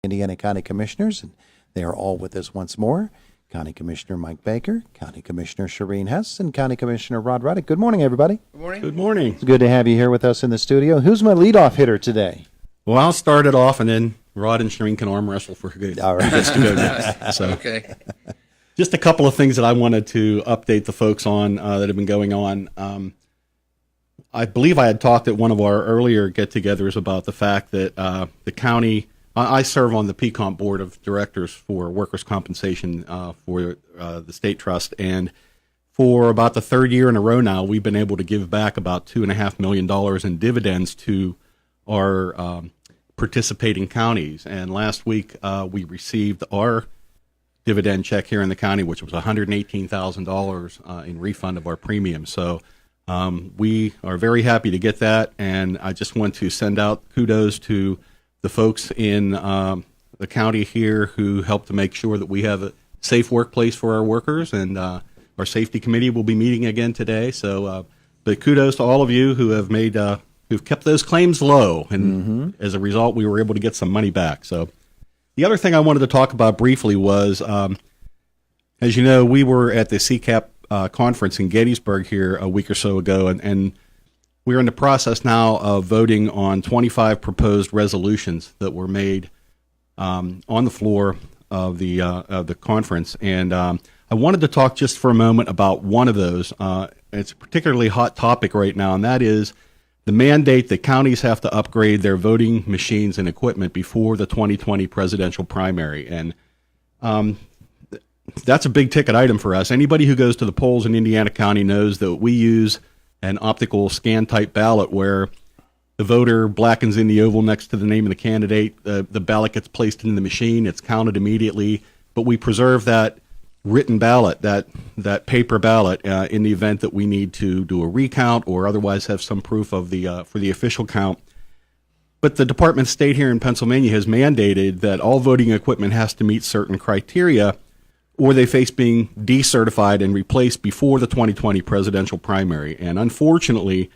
Indiana County Commissioners, and they are all with us once more. County Commissioner Mike Baker, County Commissioner Shereen Hess, and County Commissioner Rod Ruddick. Good morning, everybody. Good morning. Good morning. It's good to have you here with us in the studio. Who's my leadoff hitter today? Well, I'll start it off, and then Rod and Shereen can arm wrestle for who All right. gets to go next. So, Okay. just a couple of things that I wanted to update the folks on that have been going on. I believe I had talked at one of our earlier get-togethers about the fact that the county. I serve on the PCOMP board of directors for workers' compensation for the state trust, and for about the third year in a row now, we've been able to give back about $2.5 million in dividends to our participating counties. And last week, we received our dividend check here in the county, which was $118,000 in refund of our premium. So we are very happy to get that, and I just want to send out kudos to the folks in the county here who helped to make sure that we have a safe workplace for our workers, and our safety committee will be meeting again today. So, but kudos to all of you who have made who've kept those claims low, and as a result, we were able to get some money back. So, the other thing I wanted to talk about briefly was, as you know, we were at the CCAP conference in Gettysburg here a week or so ago, and we're in the process now of voting on 25 proposed resolutions that were made on the floor of the conference. And I wanted to talk just for a moment about one of those. It's a particularly hot topic right now, and that is the mandate that counties have to upgrade their voting machines and equipment before the 2020 presidential primary. And that's a big ticket item for us. Anybody who goes to the polls in Indiana County knows that we use an optical scan type ballot where the voter blackens in the oval next to the name of the candidate. The ballot gets placed in the machine. It's counted immediately, but we preserve that written ballot, that paper ballot, in the event that we need to do a recount or otherwise have some proof of the for the official count. But the Department of State here in Pennsylvania has mandated that all voting equipment has to meet certain criteria, or they face being decertified and replaced before the 2020 presidential primary. And unfortunately,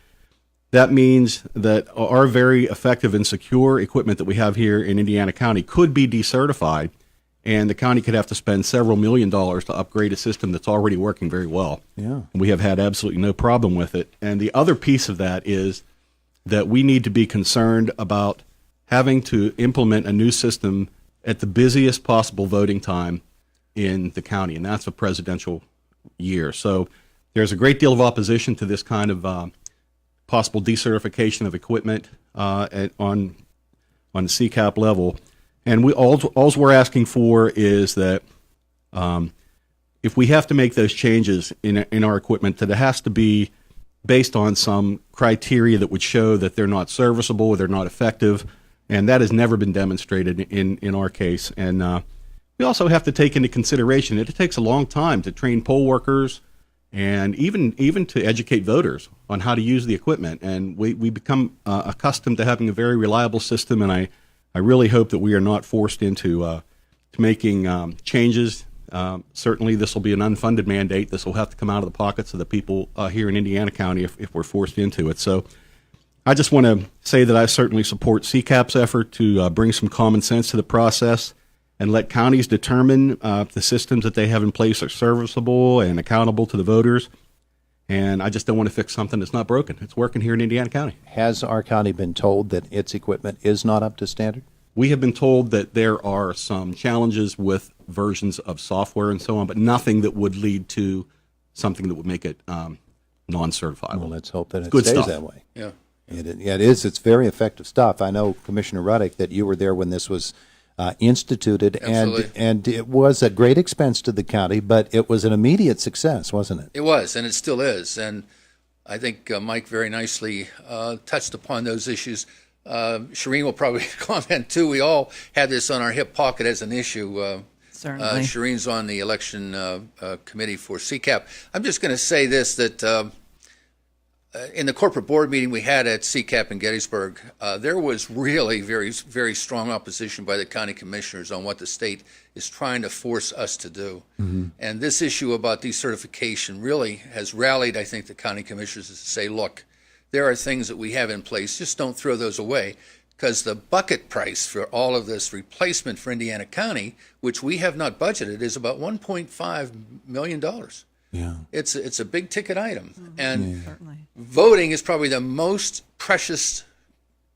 that means that our very effective and secure equipment that we have here in Indiana County could be decertified, and the county could have to spend several $1 million to upgrade a system that's already working very well. Yeah. And we have had absolutely no problem with it. And the other piece of that is that we need to be concerned about having to implement a new system at the busiest possible voting time in the county, and that's a presidential year. So there's a great deal of opposition to this kind of possible decertification of equipment on the CCAP level. And all we're asking for is that if we have to make those changes in our equipment, that it has to be based on some criteria that would show that they're not serviceable or they're not effective, and that has never been demonstrated in our case. And we also have to take into consideration that it takes a long time to train poll workers and even to educate voters on how to use the equipment. And we become accustomed to having a very reliable system, and I really hope that we are not forced into to making changes. Certainly this will be an unfunded mandate. This will have to come out of the pockets of the people here in Indiana County if we're forced into it. So I just want to say that I certainly support CCAP's effort to bring some common sense to the process and let counties determine the systems that they have in place are serviceable and accountable to the voters. And I just don't want to fix something that's not broken. It's working here in Indiana County. Has our county been told that its equipment is not up to standard? We have been told that there are some challenges with versions of software and so on, but nothing that would lead to something that would make it non-certifiable. Well, let's hope that it Good stays stuff. that way. Yeah. It is. It's very effective stuff. I know, Commissioner Ruddick, that you were there when this was instituted, Absolutely. and it was at great expense to the county, but it was an immediate success, wasn't it? It was, and it still is. And I think Mike very nicely touched upon those issues. Shereen will probably comment too. We all had this on our hip pocket as an issue. Certainly. Shereen's on the election committee for CCAP. I'm just going to say this, that in the corporate board meeting we had at CCAP in Gettysburg, there was really very, very strong opposition by the county commissioners on what the state is trying to force us to do. Mm-hmm. And this issue about decertification really has rallied, I think, the county commissioners to say, look, there are things that we have in place. Just don't throw those away. because the bucket price for all of this replacement for Indiana County, which we have not budgeted, is about $1.5 million. Yeah. It's a big ticket item. And Certainly. voting is probably the most precious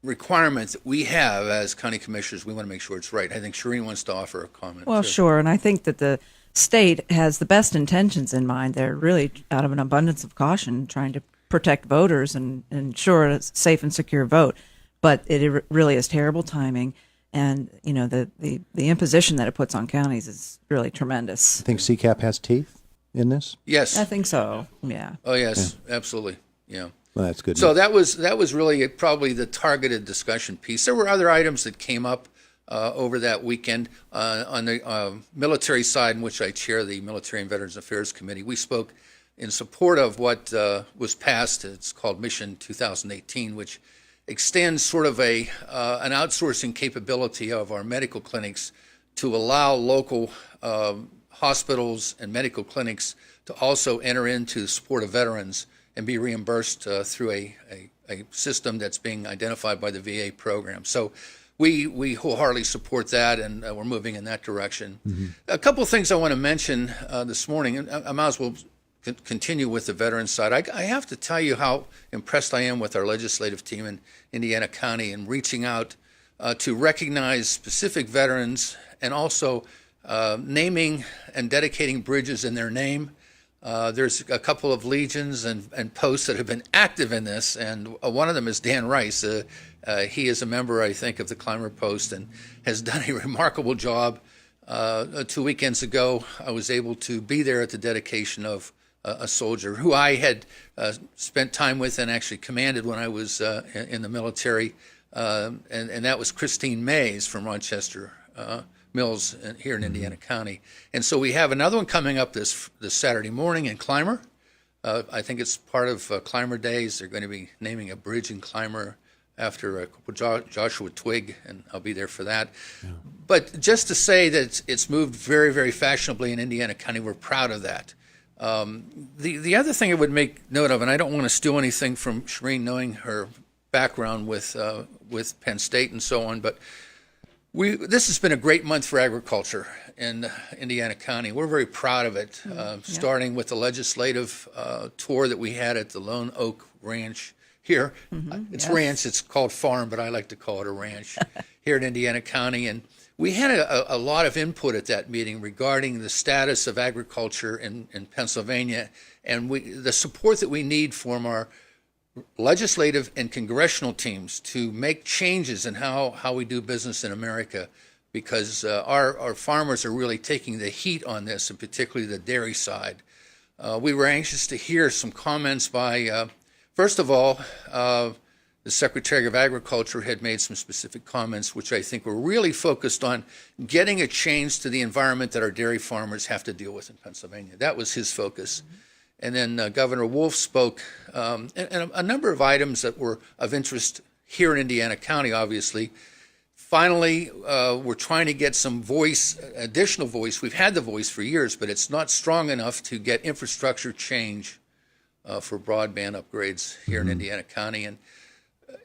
requirement that we have as county commissioners. We want to make sure it's right. I think Shireen wants to offer a comment. Well, too. sure. And I think that the state has the best intentions in mind. They're really, out of an abundance of caution, trying to protect voters and ensure a safe and secure vote. But it really is terrible timing. And, you know, the imposition that it puts on counties is really tremendous. I think CCAP has teeth in this. Yes. I think so. Yeah. Oh, yes, absolutely. Yeah. Well, that's good. So that was really probably the targeted discussion piece. There were other items that came up over that weekend on the military side, in which I chair the Military and Veterans Affairs Committee. We spoke in support of what was passed. It's called Mission 2018, which extends sort of an outsourcing capability of our medical clinics to allow local hospitals and medical clinics to also enter into support of veterans and be reimbursed through a system that's being identified by the VA program. So we wholeheartedly support that, and we're moving in that direction. Mm-hmm. A couple of things I want to mention this morning, and I might as well continue with the veterans side. I have to tell you how impressed I am with our legislative team in Indiana County and reaching out to recognize specific veterans and also naming and dedicating bridges in their name. There's a couple of legions and posts that have been active in this, and one of them is Dan Rice. He is a member, I think, of the Climber Post and has done a remarkable job. 2 weekends ago, I was able to be there at the dedication of a soldier who I had spent time with and actually commanded when I was in the military, and that was Christine Mays from Rochester Mills here in Indiana County. And so we have another one coming up this Saturday morning in Clymer. I think it's part of Clymer Days. They're going to be naming a bridge in Clymer after Joshua Twig, and I'll be there for that. Yeah. But just to say that it's moved very, very fashionably in Indiana County, we're proud of that. The other thing I would make note of, and I don't want to steal anything from Shireen, knowing her background with Penn State and so on, but this has been a great month for agriculture in Indiana County. We're very proud of it, starting with the legislative tour that we had at the Lone Oak Ranch here. Mm-hmm. It's ranch, it's called farm, but I like to call it a ranch here in Indiana County. And we had a lot of input at that meeting regarding the status of agriculture in Pennsylvania and the support that we need from our legislative and congressional teams to make changes in how we do business in America, because our farmers are really taking the heat on this, and particularly the dairy side. We were anxious to hear some comments by, first of all, the Secretary of Agriculture had made some specific comments, which I think were really focused on getting a change to the environment that our dairy farmers have to deal with in Pennsylvania. That was his focus. Mm-hmm. And then Governor Wolf spoke, and a number of items that were of interest here in Indiana County, obviously. Finally, we're trying to get some additional voice. We've had the voice for years, but it's not strong enough to get infrastructure change for broadband upgrades here in Indiana County. And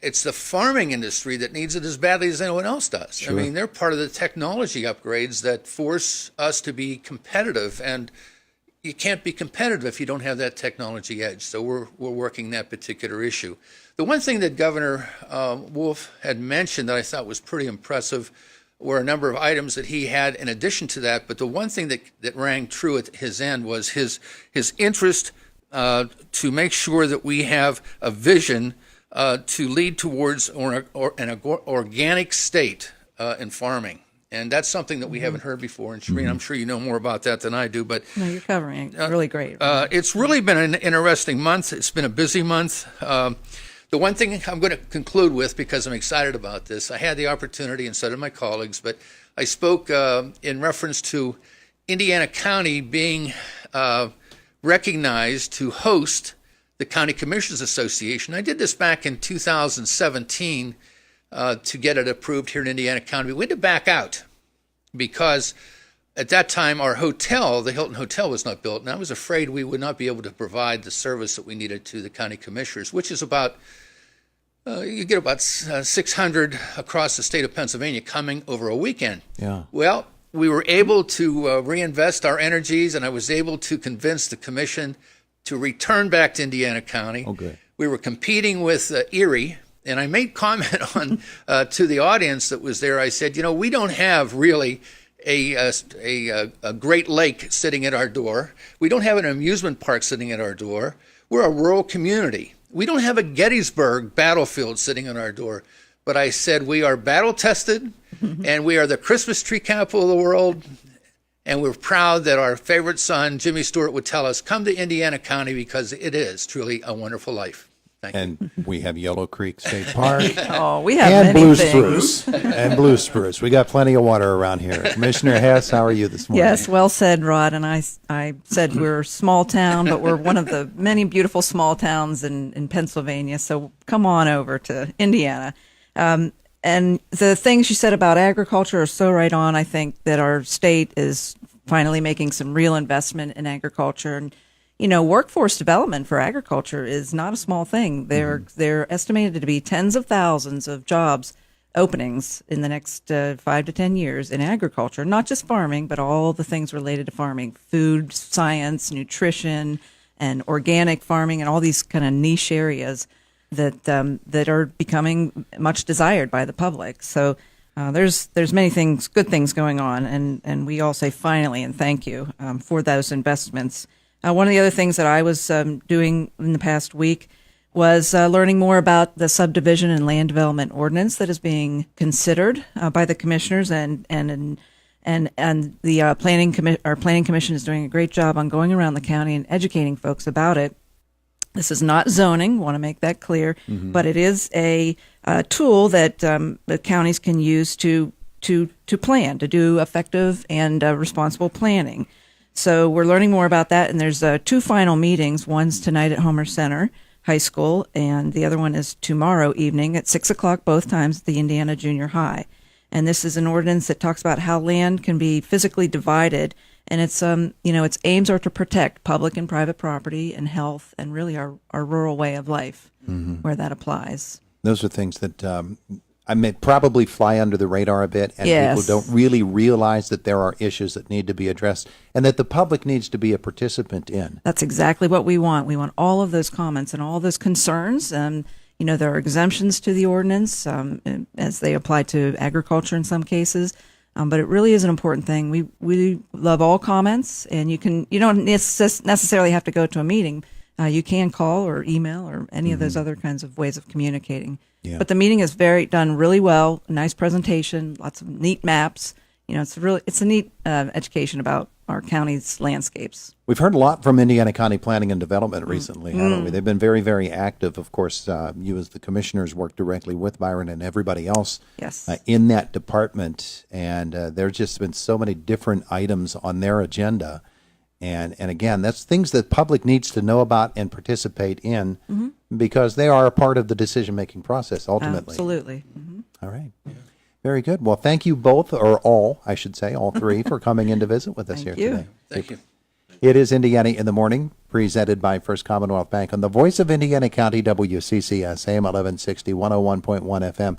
it's the farming industry that needs it as badly as anyone else does. Sure. I mean, they're part of the technology upgrades that force us to be competitive, and you can't be competitive if you don't have that technology edge. So we're working that particular issue. The one thing that Governor Wolf had mentioned that I thought was pretty impressive were a number of items that he had in addition to that. But the one thing that rang true at his end was his interest to make sure that we have a vision to lead towards an organic state in farming. And that's something that we haven't heard before. And Shireen, I'm sure you know more about that than I do. But no, you're covering it really great. It's really been an interesting month. It's been a busy month. The one thing I'm going to conclude with, because I'm excited about this, I had the opportunity, and so did my colleagues, but I spoke in reference to Indiana County being recognized to host the County Commissioners Association. I did this back in 2017 to get it approved here in Indiana County. We had to back out because at that time our hotel, the Hilton Hotel, was not built, and I was afraid we would not be able to provide the service that we needed to the county commissioners, which is about you get about 600 across the state of Pennsylvania coming over a weekend. Yeah. Well, we were able to reinvest our energies, and I was able to convince the commission to return back to Indiana County. Oh, good. We were competing with Erie, and I made comment on to the audience that was there. I said, we don't have really a Great Lake sitting at our door. We don't have an amusement park sitting at our door. We're a rural community. We don't have a Gettysburg battlefield sitting on our door. But I said we are battle tested, and we are the Christmas tree capital of the world. And we're proud that our favorite son, Jimmy Stewart, would tell us, come to Indiana County because it is truly a wonderful life. Thank you. And we have Yellow Creek State Park. Oh, we have And many blue things. spruce. And blue spruce. We got plenty of water around here. Commissioner Hess, how are you this morning? Yes, well said, Rod. And I said we're a small town, but we're one of the many beautiful small towns in Pennsylvania. So come on over to Indiana. And the things you said about agriculture are so right on. I think that our state is finally making some real investment in agriculture. And, workforce development for agriculture is not a small thing. They're estimated to be tens of thousands of jobs openings in the next 5 to 10 years in agriculture, not just farming, but all the things related to farming, food science, nutrition, and organic farming, and all these kind of niche areas that are becoming much desired by the public. So there's many things, good things going on, and we all say finally and thank you for those investments. One of the other things that I was doing in the past week was learning more about the subdivision and land development ordinance that is being considered by the commissioners, and the our planning commission is doing a great job on going around the county and educating folks about it. This is not zoning, want to make that clear, but it is a tool that the counties can use to plan, to do effective and responsible planning. So we're learning more about that, and there's 2 final meetings. One's tonight at Homer Center High School, and the other one is tomorrow evening at 6 o'clock, both times at the Indiana Junior High. And this is an ordinance that talks about how land can be physically divided, and its its aims are to protect public and private property and health, and really our rural way of life, where that applies. Those are things that I may probably fly under the radar a bit, and Yes. people don't really realize that there are issues that need to be addressed and that the public needs to be a participant in. That's exactly what we want. We want all of those comments and all those concerns. There are exemptions to the ordinance as they apply to agriculture in some cases, but it really is an important thing. We love all comments, and you don't necessarily have to go to a meeting. You can call or email or any of those other kinds of ways of communicating. Yeah. But the meeting is done really well. Nice presentation, lots of neat maps. It's a neat education about our county's landscapes. We've heard a lot from Indiana County Planning and Development recently, haven't we? They've been very, very active. Of course, you as the commissioners work directly with Byron and everybody else Yes. in that department, and there's just been so many different items on their agenda. And again, that's things that public needs to know about and participate in because they are a part of the decision-making process ultimately. Absolutely. All right. Very good. Well, thank you both, or all, I should say, all 3, for coming in to visit with us Thank here you. today. Thank you. It is Indiana in the Morning, presented by First Commonwealth Bank on the Voice of Indiana County, WCCS, AM 1160, 101.1 FM.